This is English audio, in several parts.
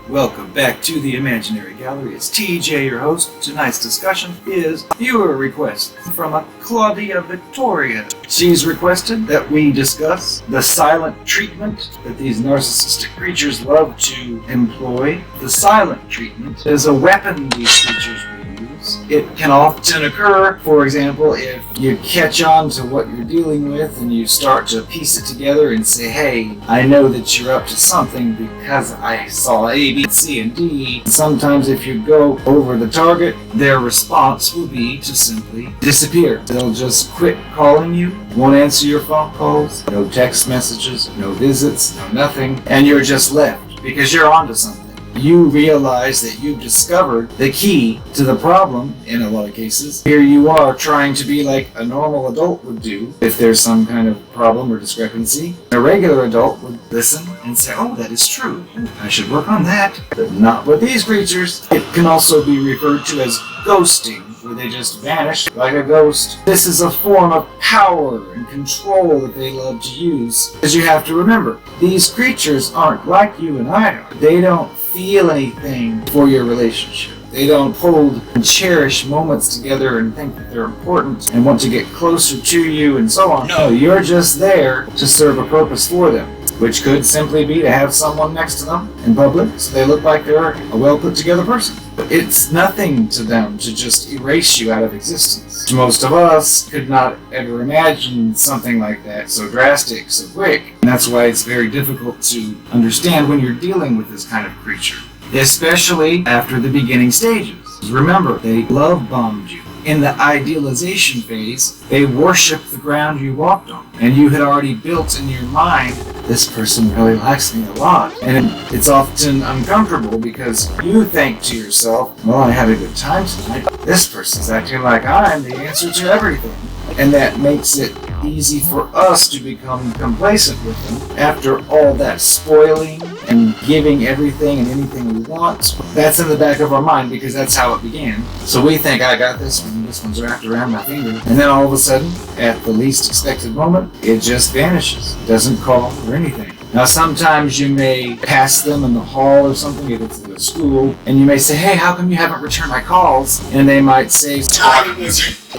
Welcome back to the Imaginary Gallery. It's TJ, your host. Tonight's discussion is viewer request from a Claudia Victoria. She's requested that we discuss the silent treatment that these narcissistic creatures love to employ. The silent treatment is a weapon these creatures will use. It can often occur, for example, if you catch on to what you're dealing with and you start to piece it together and say, hey, I know that you're up to something because I saw A, B, C, and D. Sometimes if you go over the target, their response will be to simply disappear. They'll just quit calling you, won't answer your phone calls, no text messages, no visits, no nothing, and you're just left because you're onto something. You realize that you've discovered the key to the problem in a lot of cases. Here you are trying to be like a normal adult would do if there's some kind of problem or discrepancy. A regular adult would listen and say, oh, that is true. I should work on that. But not with these creatures. It can also be referred to as ghosting, where they just vanish like a ghost. This is a form of power and control that they love to use. Because you have to remember, these creatures aren't like you and I are. They don't feel anything for your relationship. They don't hold and cherish moments together and think that they're important and want to get closer to you and so on. No, you're just there to serve a purpose for them, which could simply be to have someone next to them in public so they look like they're a well put together person. But it's nothing to them to just erase you out of existence. Most of us could not ever imagine something like that so drastic, so quick. And that's why it's very difficult to understand when you're dealing with this kind of creature, especially after the beginning stages. Remember, they love bombed you. In the idealization phase, they worship the ground you walked on. And you had already built in your mind, this person really likes me a lot. And it's often uncomfortable because you think to yourself, well, I had a good time tonight. This person's acting like I'm the answer to everything. And that makes it easy for us to become complacent with them after all that spoiling and giving everything and anything we want. That's in the back of our mind because that's how it began. So we think, I got this one, this one's wrapped around my finger. And then all of a sudden, at the least expected moment, it just vanishes. Doesn't call or anything. Now sometimes you may pass them in the hall or something, if it's at a school, and you may say, hey, how come you haven't returned my calls? And they might say,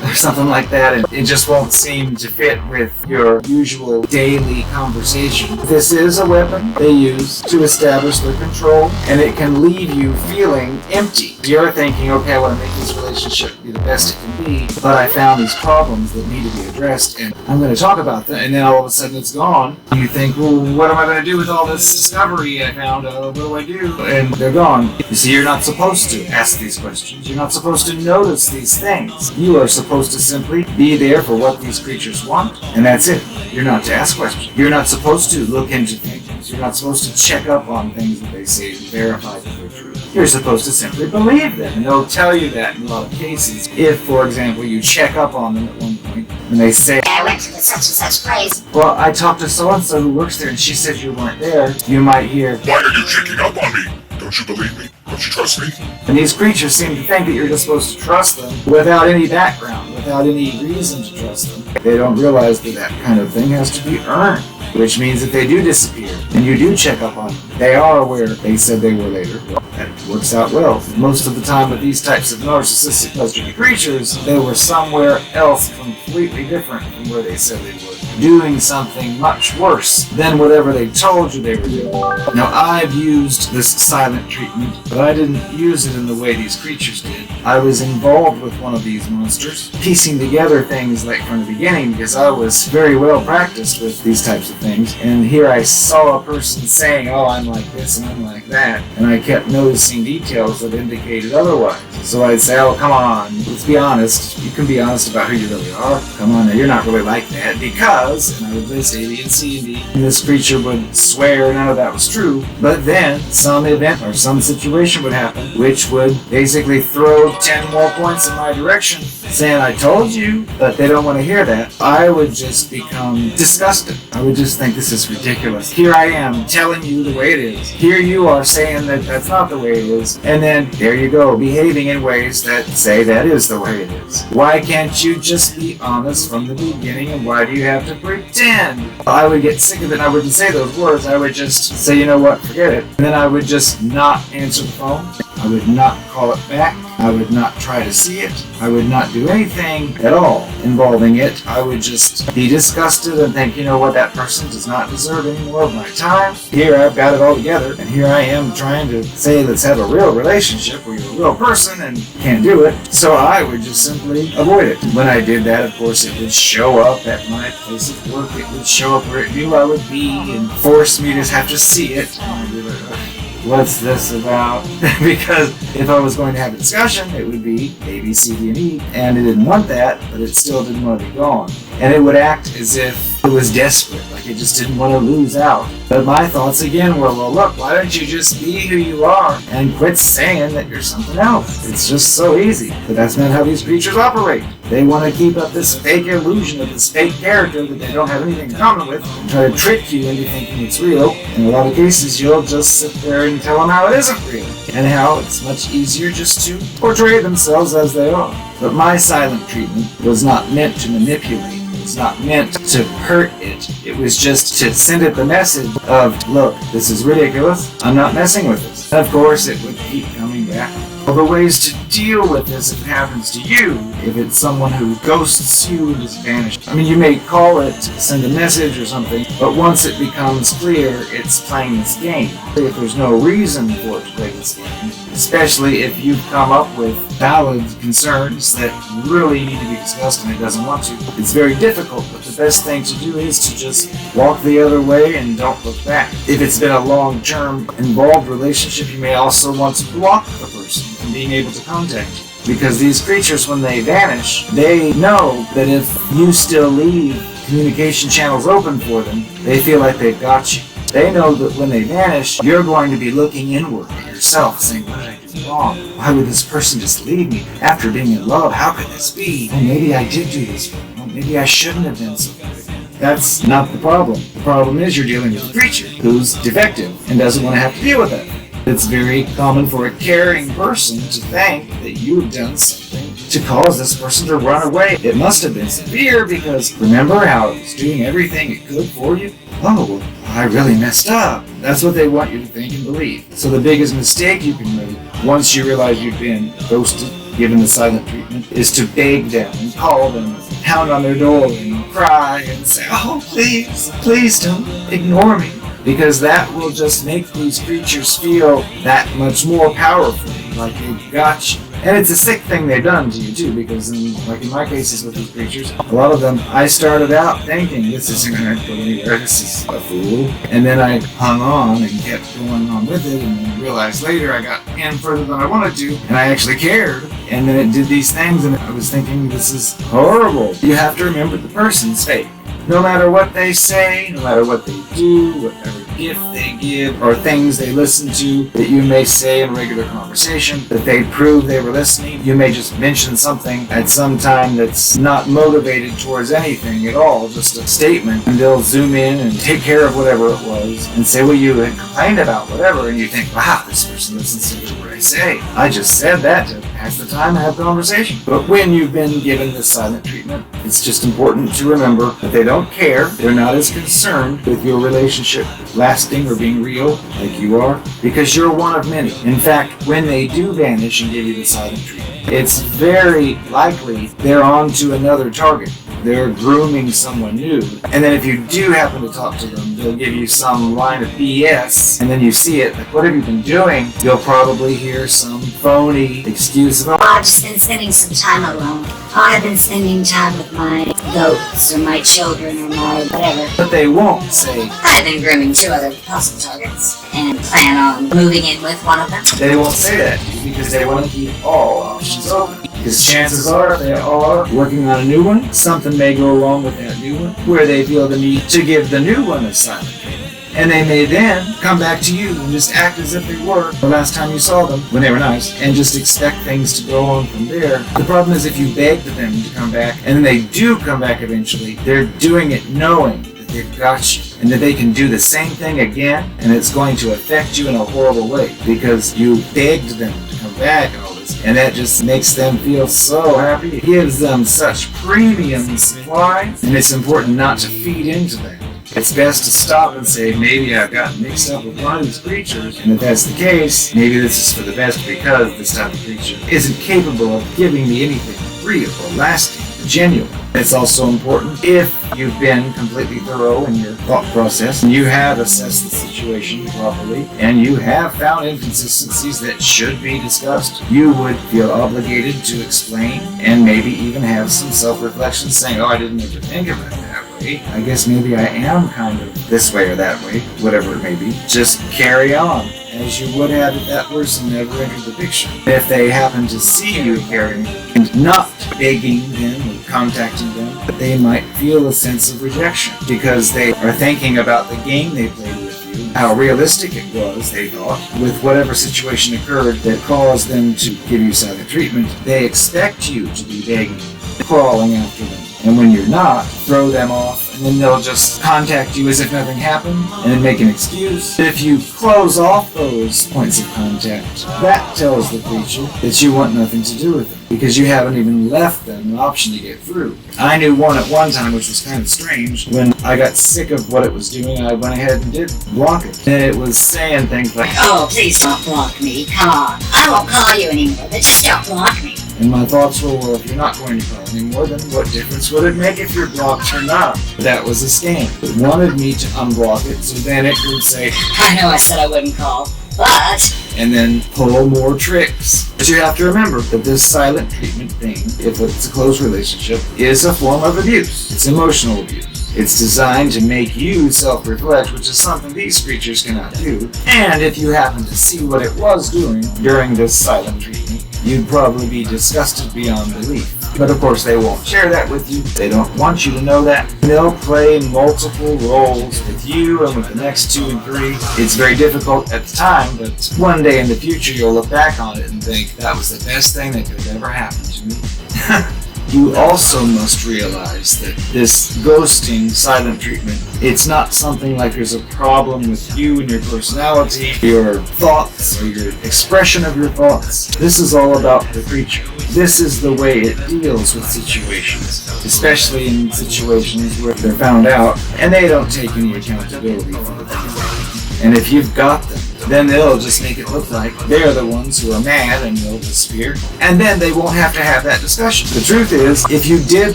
or something like that, and it just won't seem to fit with your usual daily conversation. This is a weapon they use to establish their control, and it can leave you feeling empty. You're thinking, okay, I want to make this relationship be the best it can be, but I found these problems that need to be addressed, and I'm going to talk about them, and then all of a sudden it's gone. You think, well, what am I going to do with all this discovery I found? What do I do? And they're gone. You see, you're not supposed to ask these questions. You're not supposed to notice these things. You are supposed to simply be there for what these creatures want, and that's it. You're not to ask questions. You're not supposed to look into things. You're not supposed to check up on things that they say to verify that they're true. You're supposed to simply believe them, and they'll tell you that in a lot of cases. If, for example, you check up on them at one point, and they say, I went to the such and such place. well, I talked to so-and-so who works there, and she said you weren't there, you might hear, why are you checking up on me? Don't you believe me? Don't you trust me? and these creatures seem to think that you're just supposed to trust them without any background, without any reason to trust them. They don't realize that that kind of thing has to be earned, which means if they do disappear and you do check up on them, they are aware they said they were later. That works out well. Most of the time with these types of narcissistic cluster creatures, they were somewhere else completely different from where they said they were, doing something much worse than whatever they told you they were doing. Now, I've used this silent treatment, but I didn't use it in the way these creatures did. I was involved with one of these monsters, piecing together things like from the beginning because I was very well practiced with these types of things. And here I saw a person saying, oh, I'm like this and I'm like that. And I kept noticing details that indicated otherwise. So I'd say, oh, come on, let's be honest. You can be honest about who you really are. Come on, now, you're not really like that because, and I would list A, B, and C, and D, and this creature would swear none of that was true. But then some event or some situation would happen, which would basically throw 10 more points in my direction, saying, I told you, but they don't want to hear that. I would just become disgusted. I would just think, this is ridiculous. Here I am telling you the way it is. Here you are saying that that's not the way it is. And then there you go, behaving in ways that say that is the way it is. Why can't you just be honest from the beginning, and why do you have to would pretend. I would get sick of it and I wouldn't say those words. I would just say, you know what, forget it. And then I would just not answer the phone. I would not call it back. I would not try to see it. I would not do anything at all involving it. I would just be disgusted and think, you know what, that person does not deserve any more of my time. Here I've got it all together, and here I am trying to say let's have a real relationship where you're a real person and can't do it. So I would just simply avoid it. When I did that, of course, it would show up at my place of work. It would show up where it knew I would be and force me to have to see it. And I'd be like, what's this about? Because if I was going to have a discussion, it would be A, B, C, D, and E, and it didn't want that, but it still didn't want to be gone. And it would act as if it was desperate, like it just didn't want to lose out. But my thoughts again were, well, look, why don't you just be who you are and quit saying that you're something else? It's just so easy. But that's not how these creatures operate. They want to keep up this fake illusion of this fake character that they don't have anything in common with and try to trick you into thinking it's real. In a lot of cases, you'll just sit there and tell them how it isn't real and how it's much easier just to portray themselves as they are. But my silent treatment was not meant to manipulate. It was not meant to hurt it. It was just to send it the message of, look, this is ridiculous. I'm not messing with this. And of course, it would keep coming back. Well, the ways to deal with this if it happens to you, if it's someone who ghosts you and just vanishes. I mean, you may call it, send a message or something, but once it becomes clear it's playing this game, if there's no reason for it to play this game, especially if you've come up with valid concerns that really need to be discussed and it doesn't want to, it's very difficult, but the best thing to do is to just walk the other way and don't look back. If it's been a long-term involved relationship, you may also want to block the person from being able to contact you. Because these creatures, when they vanish, they know that if you still leave communication channels open for them, they feel like they've got you. They know that when they vanish, you're going to be looking inward at yourself, saying, what did I do wrong? Why would this person just leave me after being in love? How could this be? Well, maybe I did do this wrong. Well, maybe I shouldn't have been so good. That's not the problem. The problem is you're dealing with a creature who's defective and doesn't want to have to deal with that. It's very common for a caring person to think that you have done something to cause this person to run away. It must have been severe because remember how it was doing everything it could for you? Oh, well, I really messed up. That's what they want you to think and believe. So the biggest mistake you can make once you realize you've been ghosted, given the silent treatment, is to beg them and call them, pound on their door and cry and say, oh, please don't ignore me. Because that will just make these creatures feel that much more powerful, like they've got you. And it's a sick thing they've done to you too, because in my cases with these creatures, a lot of them, I started out thinking, this isn't going to go anywhere, this is a fool. And then I hung on and kept going on with it, and then realized later I got in further than I wanted to, and I actually cared. And then it did these things, and I was thinking, this is horrible. You have to remember the person's fake. No matter what they say, no matter what they do, whatever gift they give, or things they listen to that you may say in regular conversation, that they prove they were listening. You may just mention something at some time that's not motivated towards anything at all, just a statement, and they'll zoom in and take care of whatever it was and say, well, you had complained about whatever, and you think, wow, this person listens to what I say. I just said that to pass the time and have conversation. But when you've been given this silent treatment, it's just important to remember that they don't care. They're not as concerned with your relationship lasting or being real like you are, because you're one of many. In fact, when they do vanish and give you the silent treatment, it's very likely they're on to another target. They're grooming someone new. And then if you do happen to talk to them, they'll give you some line of BS, and then you see it, like, what have you been doing? You'll probably hear some phony excuse of, I've just been spending some time alone. I've been spending time with my goats or my children or my whatever. but they won't say, I've been grooming 2 other possible targets and plan on moving in with one of them. they won't say that to you because they want to keep all options open. Because chances are, if they are working on a new one, something may go wrong with that new one, where they feel the need to give the new one a silent treatment. And they may then come back to you and just act as if they were the last time you saw them, when they were nice, and just expect things to go on from there. The problem is if you begged them to come back, and then they do come back eventually, they're doing it knowing that they've got you, and that they can do the same thing again, and it's going to affect you in a horrible way, because you begged them to come back and all this. and that just makes them feel so happy. It gives them such premium supply, and it's important not to feed into that. It's best to stop and say, maybe I've gotten mixed up with one of these creatures, and if that's the case, maybe this is for the best because this type of creature isn't capable of giving me anything real or lasting or genuine. It's also important if you've been completely thorough in your thought process and you have assessed the situation properly and you have found inconsistencies that should be discussed, you would feel obligated to explain and maybe even have some self-reflection saying, oh, I didn't ever think of it that way. I guess maybe I am kind of this way or that way, whatever it may be. Just carry on as you would have if that person never entered the picture. If they happen to see you carrying and not begging them or contacting them, they might feel a sense of rejection because they are thinking about the game they played with you, how realistic it was, they thought, with whatever situation occurred that caused them to give you silent treatment. They expect you to be begging, crawling after them. And when you're not, throw them off, and then they'll just contact you as if nothing happened, and then make an excuse. If you close off those points of contact, that tells the creature that you want nothing to do with them, because you haven't even left them an option to get through. I knew one at one time, which was kind of strange. When I got sick of what it was doing, I went ahead and did block it. And it was saying things like, oh, please don't block me, come on. I won't call you anymore, but just don't block me. and my thoughts were, well, if you're not going to call anymore, then what difference would it make if you're blocked or not? That was a scam. It wanted me to unblock it, so then it would say, I know I said I wouldn't call, but... and then pull more tricks. But you have to remember that this silent treatment thing, if it's a close relationship, is a form of abuse. It's emotional abuse. It's designed to make you self-reflect, which is something these creatures cannot do. And if you happen to see what it was doing during this silent treatment, you'd probably be disgusted beyond belief. But of course they won't share that with you. They don't want you to know that. They'll play multiple roles with you and with the next 2 and 3. It's very difficult at the time, but one day in the future you'll look back on it and think that was the best thing that could have ever happened to me. You also must realize that this ghosting silent treatment, it's not something like there's a problem with you and your personality, your thoughts, or your expression of your thoughts. This is all about the creature. This is the way it deals with situations, especially in situations where they're found out and they don't take any accountability for the thing. And if you've got them, then they'll just make it look like they're the ones who are mad and they'll disappear. And then they won't have to have that discussion. The truth is, if you did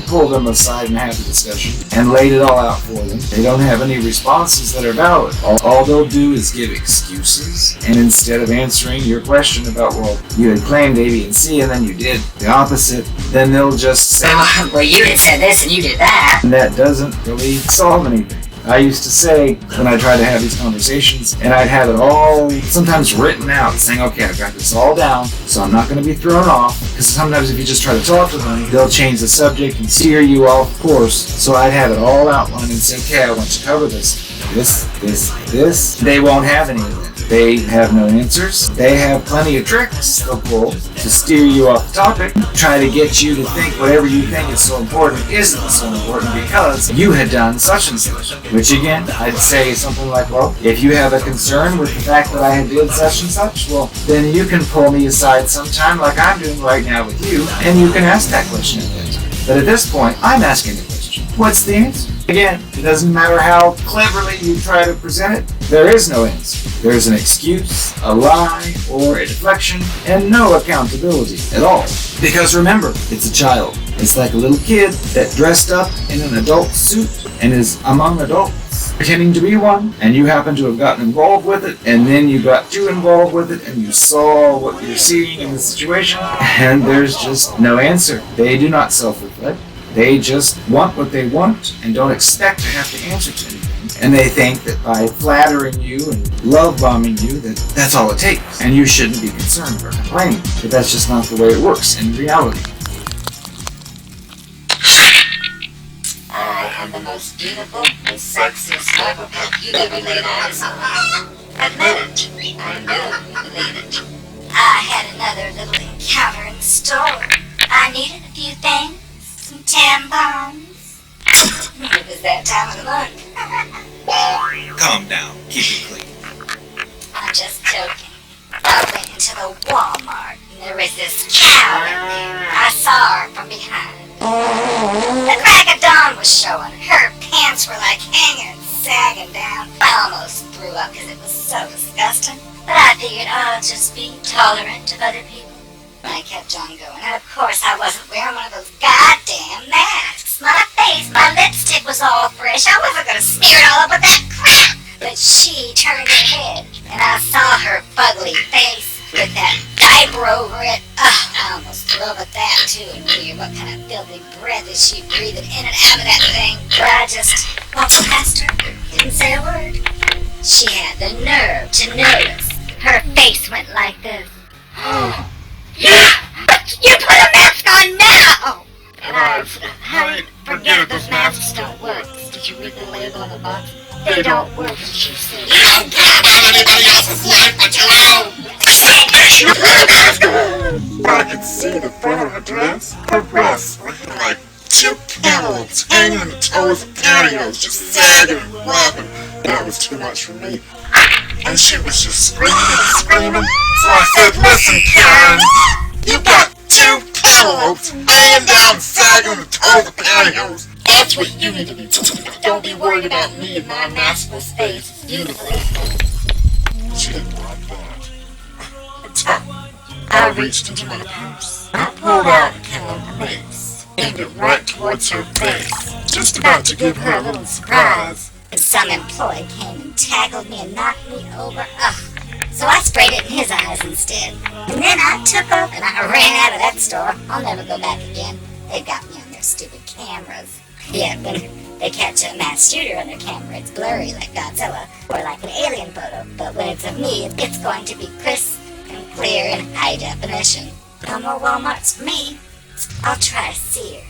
pull them aside and have the discussion and laid it all out for them, they don't have any responses that are valid. All they'll do is give excuses. And instead of answering your question about, well, you had claimed A, B, and C and then you did the opposite, then they'll just say, well, you had said this and you did that. and that doesn't really solve anything. I used to say, when I tried to have these conversations, and I'd have it all sometimes written out, saying, okay, I've got this all down, so I'm not going to be thrown off, because sometimes if you just try to talk to them, they'll change the subject and steer you off course. So I'd have it all outlined and say, okay, I want to cover this. They won't have any of that. They have no answers. They have plenty of tricks they'll pull to steer you off the topic, try to get you to think whatever you think is so important isn't so important because you had done such and such. Which again, I'd say something like, well, if you have a concern with the fact that I did such and such, well, then you can pull me aside sometime like I'm doing right now with you, and you can ask that question at that time. But at this point, I'm asking the question. What's the answer? Again, it doesn't matter how cleverly you try to present it, there is no answer. There's an excuse, a lie, or a deflection, and no accountability at all. Because remember, it's a child. It's like a little kid that dressed up in an adult suit and is among adults, pretending to be one, and you happen to have gotten involved with it, and then you got too involved with it, and you saw what you're seeing in the situation, and there's just no answer. They do not self-reflect. They just want what they want and don't expect to have to answer to anything. And they think that by flattering you and love bombing you, that's all it takes. And you shouldn't be concerned or complaining. But that's just not the way it works in reality. I am the most beautiful and sexiest psychopath you've ever laid eyes on. Admit it. I know you believe it. I had another little encounter in the store. I needed a few things. Some tampons. It was that time of the month. Calm down. Keep it clean. I'm just joking. I went into the Walmart and there was this cow in there. I saw her from behind. The crack of dawn was showing. Her pants were like hanging, sagging down. I almost threw up because it was so disgusting. But I figured I'll just be tolerant of other people. I kept on going. And of course I wasn't wearing one of those goddamn masks. My face, my lipstick was all fresh. I wasn't going to smear it all up with that crap. But she turned her head, and I saw her fugly face with that diaper over it. Ugh, I almost threw up at that too, and knew what kind of filthy breath is she breathing in and out of that thing. But I just walked past her, didn't say a word. She had the nerve to notice. Her face went like this. Oh, yeah, but you put a mask on now! And I forget it, those masks don't work. Did you read the label on the box? They don't work, she said. You don't care about anybody else's life but your own! You put a mask on! I could see the front of her dress. Her breasts were like two cantaloupes hanging in the toes of pantyhose, just sagging and flapping. That was too much for me. And she was just screaming and screaming. So I said, listen, Karen, you got two cantaloupes hanging down, sagging in the toes of pantyhose. That's what you need to be doing. Don't be worried about me and my masterful face. It's beautiful. She didn't like that. I reached into my purse. I pulled out a can mace, aimed it right towards her face, just about to give her a little surprise. And some employee came and tackled me and knocked me over. Ugh. So I sprayed it in his eyes instead. And then I took off and I ran out of that store. I'll never go back again. They've got me on their stupid cameras. Yeah, when they catch a mass shooter on their camera, it's blurry like Godzilla or like an alien photo. But when it's of me, it's going to be crisp and clear and high definition. No more Walmarts for me. I'll try Sears.